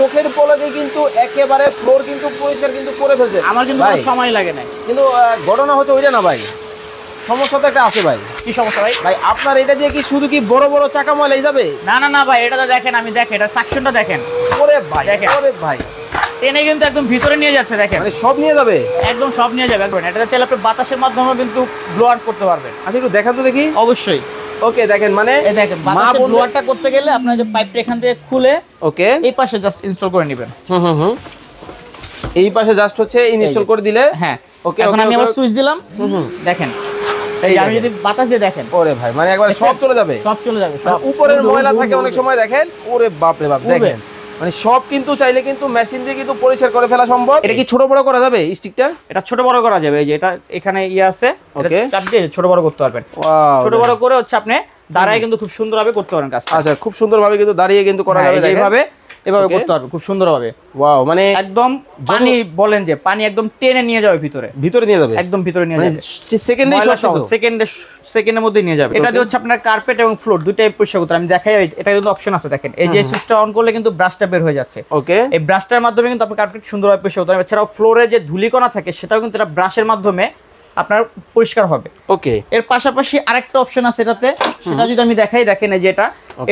চোখের পলকে কিন্তু একেবারে ফ্লোর কিন্তু পরিষ্কার কিন্তু করে ফেলছে। আমার কিন্তু সময় লাগে না, কিন্তু ঘটনা হচ্ছে ওইটা না ভাই, সমস্যা তো একটা আছে ভাই। কি সমস্যা ভাই? ভাই আপনার এটা দিয়ে কি শুধু কি বড় বড় চাকা ময়লা যাবে? না না না ভাই, এটা তো দেখেন, আমি দেখেন এটা সাকশনটা দেখেন। ওরে ভাই, দেখেন, ওরে ভাই, টেনে কিন্তু একদম ভিতরে নিয়ে যাচ্ছে, দেখেন মানে সব নিয়ে যাবে, একদম সব নিয়ে যাবে। এটা চাইলে আপনি বাতাসের মাধ্যমে কিন্তু ব্লোয়ার করতে পারবেন। আচ্ছা একটু দেখান তো দেখি। অবশ্যই। ওকে দেখেন, মানে এই দেখেন বাতাসের ব্লোয়ারটা করতে গেলে আপনার যে পাইপটা এখান থেকে খুলে ওকে এই পাশে জাস্ট ইনস্টল করে নেবেন। এই পাশে জাস্ট হচ্ছে ইনস্টল করে দিলে। হ্যাঁ ওকে, এখন আমি আবার সুইচ দিলাম, দেখেন এই আমি যদি বাতাস দিয়ে দেখেন, ওরে ভাই মানে একবার সব চলে যাবে, সব চলে যাবে, সব উপরের ময়লা থাকে অনেক সময় দেখেন, ওরে বাপ রে বাপ, দেখেন মানে সব কিন্তু চাইলে কিন্তু মেশিন দিয়ে কিন্তু পরিষ্কার করে ফেলা সম্ভব। এটা কি ছোট বড় করা যাবে স্টিকটা? এটা ছোট বড় করা যাবে, এই যে এটা এখানে আছে, এটা চাপ দিয়ে ছোট বড় করতে পারবেন। ছোট বড় করে হচ্ছে আপনি দাঁড়ায় কিন্তু খুব সুন্দরভাবে করতে পারেন কাজটা। আচ্ছা, খুব সুন্দরভাবে কিন্তু দাঁড়িয়ে কিন্তু করা যাবে, এইভাবে এভাবে করতে পারবেন খুব সুন্দরভাবে। ওয়াও, মানে একদম পানি বলেন যে পানি একদম টেনে নিয়ে যাবে ভিতরে নিয়ে যাবে, একদম ভিতরে নিয়ে যাবে, সেকেন্ডের মধ্যে নিয়ে যাবে। এটা দিয়ে হচ্ছে আপনার কার্পেট এবং ফ্লোর দুটাই পরিষ্কার করতে। আমি দেখাই, এটা কিন্তু অপশন আছে, দেখেন এই যে সুইচটা অন করলে কিন্তু ব্রাশটা বের হয়ে যাচ্ছে। ওকে, এই ব্রাশটার মাধ্যমে কিন্তু আপনি কার্পেট সুন্দরভাবে পরিষ্কার করতে পারবেন। এছাড়াও ফ্লোরে যে ধূলিকণা থাকে সেটাও কিন্তু এটা ব্রাশের মাধ্যমে আপনার পরিষ্কার হবে। ওকে, এর পাশাপাশি আরেকটা অপশন আছে এটাতে, সেটা যদি আমি দেখাই, দেখেন এই যে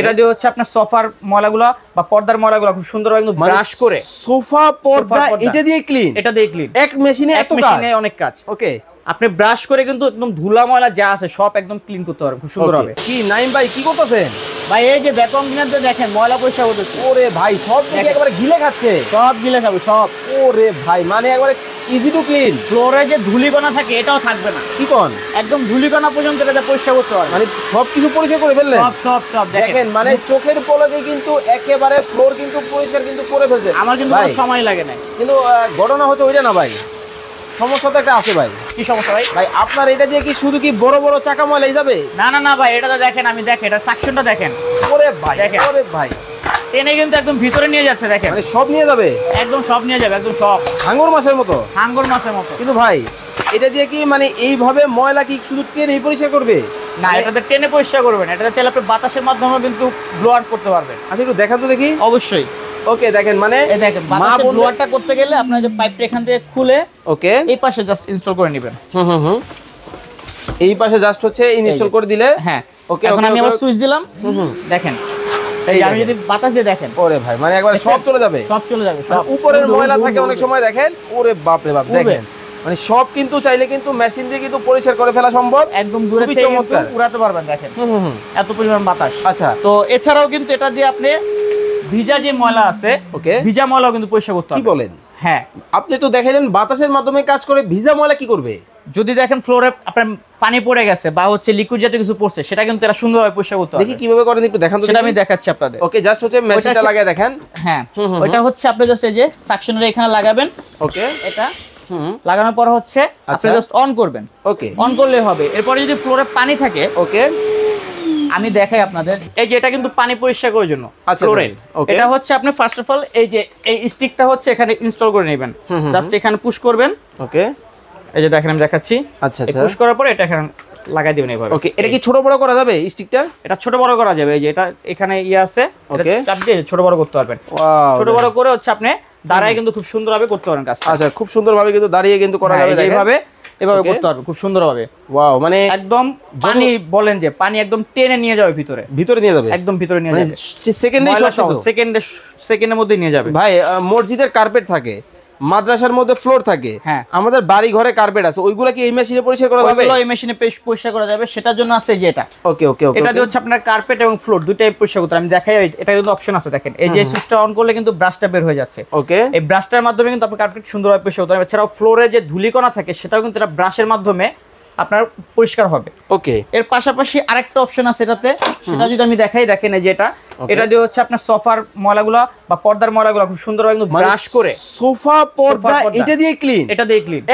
এটা দিয়ে হচ্ছে আপনার সোফার ময়লাগুলো বা পর্দার ময়লাগুলো খুব সুন্দরভাবে কিন্তু ব্রাশ করে, সোফা পর্দা এটা দিয়ে ক্লিন, এক মেশিনে এত কাজ, অনেক কাজ। ওকে, আপনি ব্রাশ করে কিন্তু একদম ধুলা ময়লা যা আছে সব একদম ক্লিন করতে পারবেন খুব সুন্দর হবে। কি নাইম ভাই কি করতেছেন ভাই? এই যে ভ্যাকুয়াম ক্লিনার দিয়ে দেখেন ময়লা পরিষ্কার করতেছে। ওরে ভাই, সব থেকে একেবারে গিলে খাচ্ছে, সব গিলে খাবে সব। ওরে ভাই, মানে একবারে ইজি টু ক্লিন। ফ্লোরে যে ধূলিকণা থাকে এটাও থাকবে না, কি কোন একদম ধূলিকণা পর্যন্ত এটা পরিষ্কার করতে পারবে, মানে সবকিছু পরিষ্কার করে ফেললেন, সব সব সব দেখেন মানে চোখের পলকে কিন্তু একেবারে ফ্লোর কিন্তু পরিষ্কার কিন্তু করে ফেলছে। আমার কিন্তু সময় লাগে না, কিন্তু ঘটনা হচ্ছে ওইটা না ভাই, সমস্যা তো একটা আছে ভাই। কি সমস্যা ভাই? ভাই আপনার এটা দিয়ে কি শুধু কি বড় বড় চাকা ময়লা যাবে? না না না ভাই, এটা তো দেখেন, আমি দেখেন এটা সাকশনটা দেখেন। ওরে ভাই, ওরে ভাই, টেনে কিন্তু একদম ভিতরে নিয়ে যাচ্ছে, দেখেন মানে সব নিয়ে যাবে, একদম সব নিয়ে যাবে, একদম সব হাঙ্গর মাছের মতো, হাঙ্গর মাছের মতো। কিন্তু ভাই এটা দিয়ে কি মানে এইভাবে ময়লা কি শুধু টেনেই পরিষ্কার করবে? না, এটাতে টেনে পরিষ্কার করবেন, এটা চাইলে আপনি বাতাসের মাধ্যমে কিন্তু ব্লোয়ার করতে পারবেন। আচ্ছা একটু দেখান তো দেখি। অবশ্যই। ওকে দেখেন, মানে এই দেখেন বাতাসের ব্লোয়ারটা করতে গেলে আপনার যে পাইপটা এখান থেকে খুলে ওকে এই পাশে জাস্ট ইনস্টল করে নেবেন। এই পাশে জাস্ট হচ্ছে ইনস্টল করে দিলে। হ্যাঁ, ওকে, এখন আমি আবার সুইচ দিলাম, দেখেন এই আমি যদি বাতাস দিয়ে দেখেন, ওরে ভাই মানে একবার সব চলে যাবে, সব চলে যাবে, সব উপরের ময়লা থাকে অনেক সময় দেখেন, ওরে বাপ রে বাপ, দেখেন মানে সব কিন্তু চাইলে কিন্তু মেশিন দিয়ে কিন্তু পরিষ্কার করে ফেলা সম্ভব, একদম দূরে থেকে কিন্তু উড়াতে পারবেন, দেখেন এত পরিমাণ বাতাস। আচ্ছা, তো এছাড়াও কিন্তু এটা দিয়ে আপনি ভিজা যে ময়লা আছে, ওকে, ভিজা ময়লাও কিন্তু পরিষ্কার করতে পারবেন। কি বলেন? হ্যাঁ, আপনি তো দেখাইলেন বাতাসের মাধ্যমে কাজ করে, ভিজা ময়লা কি করবে? যদি দেখেন ফ্লোরে আপনার পানি পড়ে গেছে বা হচ্ছে লিকুইড জাতীয় কিছু পড়ছে, সেটা কিন্তু এরা সুন্দরভাবে পরিষ্কার করতে পারবে। দেখি কিভাবে করেন একটু দেখান তো, সেটা আমি দেখাচ্ছি আপনাদের। ওকে, জাস্ট হচ্ছে মেশিনটা লাগিয়ে দেখেন। হ্যাঁ, ওটা হচ্ছে আপনি জাস্ট এই যে সাকশনের এখানে লাগাবেন। ওকে, এটা লাগানোর পর হচ্ছে আপনি জাস্ট অন করবেন। ওকে, অন করলে হবে। এরপরে যদি ফ্লোরে পানি থাকে, ওকে, আমি দেখাই আপনাদের। এই যে এটা কিন্তু পানি পরিষ্কার করার জন্য ফ্লোরে, এটা হচ্ছে আপনি ফার্স্ট অফ অল এই যে এই স্টিকটা হচ্ছে এখানে ইনস্টল করে নেবেন, জাস্ট এখানে পুশ করবেন। ওকে, এই যে দেখেন আমি দেখাচ্ছি। আচ্ছা আচ্ছা, পুশ করার পরে এটা এখানে লাগাই দিবেন এইভাবে। ওকে, এটা কি ছোট বড় করা যাবে স্টিকটা? এটা ছোট বড় করা যাবে, এই যে এটা এখানে আছে, এটা চাপ দিয়ে ছোট বড় করতে পারবেন। ছোট বড় করে হচ্ছে আপনি দাঁড়ায় কিন্তু খুব সুন্দরভাবে করতে পারেন কাজটা। আচ্ছা, খুব সুন্দরভাবে কিন্তু দাঁড়িয়ে কিন্তু করা যাবে, এইভাবে এভাবে করতে পারবেন খুব সুন্দরভাবে। ওয়াও, মানে একদম পানি বলেন যে পানি একদম টেনে নিয়ে যাবে ভিতরে নিয়ে যাবে, একদম ভিতরে নিয়ে যাবে, সেকেন্ডের মধ্যে নিয়ে যাবে। ভাই মসজিদের কার্পেট থাকে, মাদ্রাসার মধ্যে ফ্লোর থাকে, হ্যাঁ আমাদের বাড়ি ঘরে কার্পেট আছে, ওইগুলা কি এই মেশিনে পরিষ্কার করা যাবে? ওই মেশিনে পরিষ্কার করা যাবে, সেটার জন্য আছে যে এটা। ওকে ওকে ওকে, এটা দিয়ে হচ্ছে আপনার কার্পেট এবং ফ্লোর দুটাই পরিষ্কার করতে। আমি দেখাই, এটা কিন্তু অপশন আছে, দেখেন এই যে সুইচটা অন করলে কিন্তু ব্রাশটা বের হয়ে যাচ্ছে। ওকে, এই ব্রাশটার মাধ্যমে কিন্তু আপনি কার্পেট সুন্দরভাবে পরিষ্কার করতে পারবেন। এছাড়াও ফ্লোরে যে ধূলিকণা থাকে সেটাও কিন্তু এটা ব্রাশের মাধ্যমে আপনার পরিষ্কার হবে। ওকে, এর পাশাপাশি আরেকটা অপশন আছে এটাতে, সেটা যদি আমি দেখাই, দেখেন এই যে এটা দিয়ে হচ্ছে আপনার সোফার ময়লাগুলো বা পর্দার ময়লাগুলো খুব সুন্দরভাবে কিন্তু ব্রাশ করে, সোফা পর্দা এটা দিয়ে ক্লিন,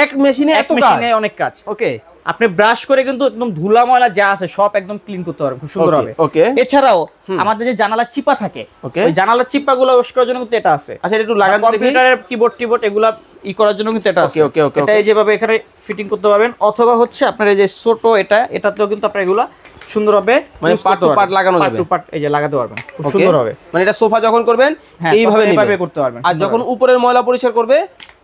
এক মেশিনে এত কাজ, অনেক কাজ। ওকে, আপনি ব্রাশ করে কিন্তু একদম ধুলা ময়লা যা আছে সব একদম ক্লিন করতে পারবেন খুব সুন্দর হবে। ওকে, এছাড়াও আমাদের যে জানালা চিপা থাকে, ওই জানালা চিপাগুলো ওয়াশ করার জন্য কিন্তু এটা আছে। আচ্ছা, এটা একটু লাগান দেখি। কম্পিউটারের কিবোর্ড এগুলা করার জন্য কিন্তু এটা আছে। ওকে ওকে, এটা এই যেভাবে এখানে ফিটিং করতে পারবেন, অথবা হচ্ছে আপনার এই যে ছোট এটাতেও কিন্তু আপনারা এগুলা সুন্দর হবে, মানে পার্ট টু পার্ট লাগানো যাবে, পার্ট টু পার্ট এই যে লাগাতে পারবেন, খুব সুন্দর হবে। মানে এটা সোফা যখন করবেন এইভাবে করতে পারবেন। আর যখন উপরের ময়লা পরিষ্কার করবে,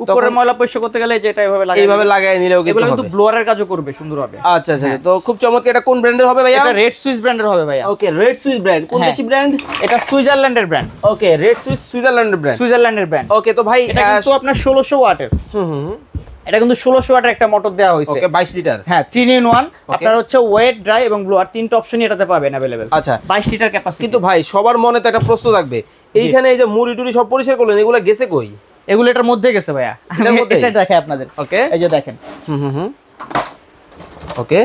উপরের ময়লা পরিষ্কার করতে গেলে যেটা এইভাবে লাগায় নিলেও কিন্তু কিন্তু ব্লোয়ারের কাজও করবে সুন্দর হবে। আচ্ছা আচ্ছা, তো খুব চমৎকার। এটা কোন ব্র্যান্ডের হবে ভাইয়া? এটা রেড সুইস ব্র্যান্ডের হবে ভাইয়া। ওকে, রেড সুইস ব্র্যান্ড, কোন দেশি ব্র্যান্ড? এটা সুইজারল্যান্ডের ব্র্যান্ড। ওকে, রেড সুইস সুইজারল্যান্ডের ব্র্যান্ড, সুইজারল্যান্ডের ব্র্যান্ড। ওকে, তো ভাই এটা কিন্তু আপনার 1600 ওয়াটের। এটা কিন্তু 1600 ওয়াটের একটা মোটর দেওয়া হয়েছে। ওকে, 22 লিটার। হ্যাঁ, 3 in 1। আপনার হচ্ছে ওয়েট, ড্রাই এবং ব্লোয়ার তিনটা অপশনই এটাতে পাবেন अवेलेबल। আচ্ছা, 22 লিটার ক্যাপাসিটি। কিন্তু ভাই সবার মনে তো একটা প্রশ্ন থাকবে, এইখানে এই যে মুড়ি টুড়ি সব পরিষ্কার করলেন, এগুলো গেছে কই? এগুলো এটার মধ্যে গেছে ভাইয়া, এটার মধ্যে এটা দেখাই আপনাদের। ওকে, এই যে দেখেন। ওকে,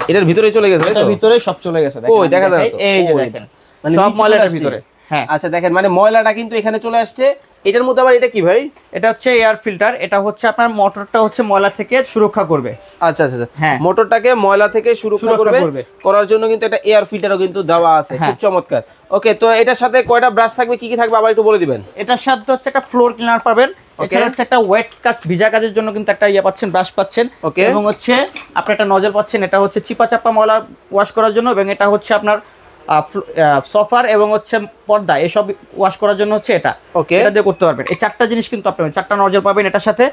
এটার ভিতরে চলে গেছে, এটার ভিতরে সব চলে গেছে, দেখেন। ওই দেখা যায় তো, এই যে দেখেন, মানে সব নিচে ময়লাটার চলে ভিতরে। হ্যাঁ, আচ্ছা দেখেন, মানে ময়লাটা কিন্তু এখানে চলে আসছে। এটার মধ্যে আবার এটা কি ভাই? এটা হচ্ছে এয়ার ফিল্টার। এটা হচ্ছে আপনার মোটরটা হচ্ছে ময়লা থেকে সুরক্ষা করবে। আচ্ছা আচ্ছা, হ্যাঁ, মোটরটাকে ময়লা থেকে সুরক্ষা করবে, করার জন্য কিন্তু একটা এয়ার ফিল্টারও কিন্তু দেওয়া আছে, খুব চমৎকার। ওকে, তো এটার সাথে কয়টা ব্রাশ থাকবে, কি কি থাকবে আবার একটু বলে দিবেন। এটার সাথে হচ্ছে একটা ফ্লোর ক্লিনার পাবেন, এছাড়া হচ্ছে একটা ওয়েট কাজ, ভিজা কাজের জন্য কিন্তু একটা ইয়ে পাচ্ছেন, ব্রাশ পাচ্ছেন, এবং হচ্ছে আপনি একটা নজল পাচ্ছেন। এটা হচ্ছে চিপা চাপা ময়লা ওয়াশ করার জন্য, এবং এটা হচ্ছে আপনার সোফার এবং হচ্ছে পর্দা এসব ওয়াশ করার জন্য হচ্ছে এটা। ওকে, এটা দিয়ে করতে পারবেন। এই চারটা জিনিস কিন্তু আপনারা, চারটা নজল পাবেন এটার সাথে।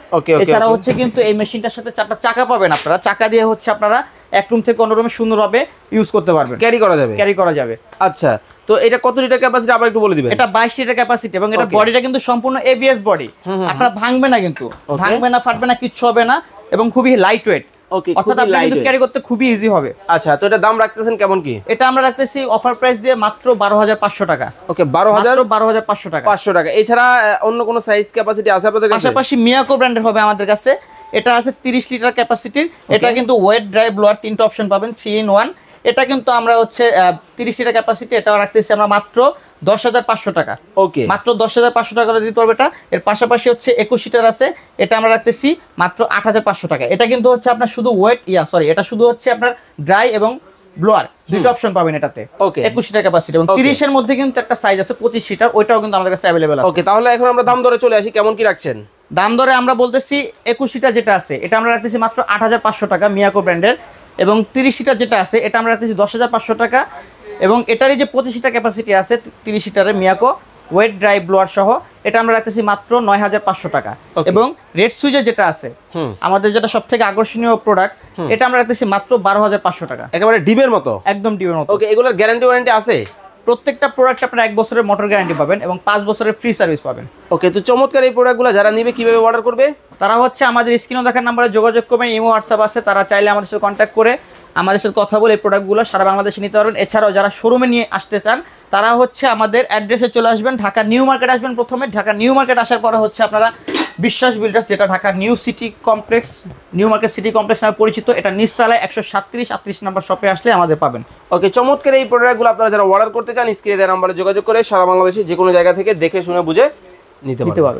এছাড়া হচ্ছে কিন্তু এই মেশিনটার সাথে চারটা চাকা পাবেন আপনারা। চাকা দিয়ে হচ্ছে আপনারা এক রুম থেকে অন্য রুমে সুন্দরভাবে ইউজ করতে পারবেন, ক্যারি করা যাবে। আচ্ছা, তো এটা কত লিটার ক্যাপাসিটি আবার একটু বলে দিবেন। এটা 22 লিটার ক্যাপাসিটি, এবং এটা বডিটা কিন্তু সম্পূর্ণ এবিএস বডি। আপনারা ভাঙবে না, কিন্তু ভাঙবে না, ফাটবে না, কিচ্ছু হবে না, এবং খুবই লাইট ওয়েট। ওকে, অর্থাৎ আপনি কিন্তু ক্যারি করতে খুবই ইজি হবে। আচ্ছা, তো এটা দাম রাখতেছেন কেমন কি? এটা আমরা রাখতেছি অফার প্রাইস দিয়ে মাত্র 12500 টাকা। ওকে, 12500 টাকা। 500 টাকা। এছাড়া অন্য কোন সাইজ ক্যাপাসিটি আছে আপনাদের কাছে? পাশাপাশি মিয়াকো ব্র্যান্ডের হবে আমাদের কাছে। এটা আছে 30 লিটার ক্যাপাসিটির। এটা কিন্তু ওয়েট, ড্রাই, ব্লোয়ার তিনটা অপশন পাবেন, 3 in 1। এটা কিন্তু আমরা হচ্ছে 30 লিটার ক্যাপাসিটি, এটা রাখতেছি আমরা মাত্র 10500 টাকা। ওকে, মাত্র 10500 টাকা করে দিতে পারবে এটা। এর পাশাপাশি হচ্ছে 21 লিটার আছে, এটা আমরা রাখতেছি মাত্র 8500 টাকা। এটা কিন্তু হচ্ছে আপনার শুধু ওয়েট, এটা শুধু হচ্ছে আপনার ড্রাই এবং ব্লোয়ার দুটো অপশন পাবেন এটাতে। ওকে, 21 লিটার ক্যাপাসিটি, এবং 30 এর মধ্যে কিন্তু একটা সাইজ আছে 25 লিটার, ওইটাও কিন্তু আমাদের কাছে अवेलेबल আছে। ওকে, তাহলে এখন আমরা দাম দরে চলে আসি, কেমন কি রাখছেন? দাম দরে আমরা বলতেছি 21 লিটার যেটা আছে এটা আমরা রাখতেছি মাত্র 8500 টাকা মিয়াকো ব্র্যান্ডের, এবং 30 লিটার যেটা আছে এটা আমরা রাখতেছি 10500 টাকা, এবং এটারই যে 25 লিটার ক্যাপাসিটি আছে 30 লিটারের মিয়াকো ওয়েট, ড্রাই, ব্লোয়ার সহ, এটা আমরা রাখতেছি মাত্র 9500 টাকা। এবং রেড সুইজের যেটা আছে আমাদের, যেটা সবথেকে আকর্ষণীয় প্রোডাক্ট, এটা আমরা রাখতেছি মাত্র 12500 টাকা। একেবারে ডিমের মতো, একদম ডিমের মতো। ওকে, এগুলোর গ্যারান্টি ওয়ারেন্টি আছে? প্রত্যেকটা প্রোডাক্ট আপনারা 1 বছরের মোটর গ্যারান্টি পাবেন এবং 5 বছরের ফ্রি সার্ভিস পাবেন। ওকে, তো চমৎকার। এই প্রোডাক্টগুলো যারা নিবে কিভাবে অর্ডার করবে? তারা হচ্ছে আমাদের স্ক্রিনে দেখার নাম্বারে যোগাযোগ করবেন, ইমো, হোয়াটসঅ্যাপ আছে, তারা চাইলে আমাদের সাথে কন্ট্যাক্ট করে আমাদের সাথে কথা বলে এই প্রোডাক্টগুলো সারা বাংলাদেশে নিতে পারবেন। এছাড়াও যারা শোরুমে নিয়ে আসতে চান তারা হচ্ছে আমাদের অ্যাড্রেসে চলে আসবেন, ঢাকা নিউ মার্কেট আসবেন প্রথমে। ঢাকা নিউ মার্কেট আসার পরে হচ্ছে আপনারা বিশ্বাস বিল্ডার্স, যেটা Dhaka new city complex, new market city complex নামে পরিচিত, এটা নিচতলায় 137-38 নাম্বার শপে আসলে আমাদের পাবেন। ওকে, চমৎকার। এই প্রোডাক্টগুলো আপনারা যারা অর্ডার করতে চান স্ক্রিনে দেওয়া নাম্বারে যোগাযোগ করে সারা বাংলাদেশে যে কোনো জায়গা থেকে দেখে শুনে বুঝে নিতে পারবেন।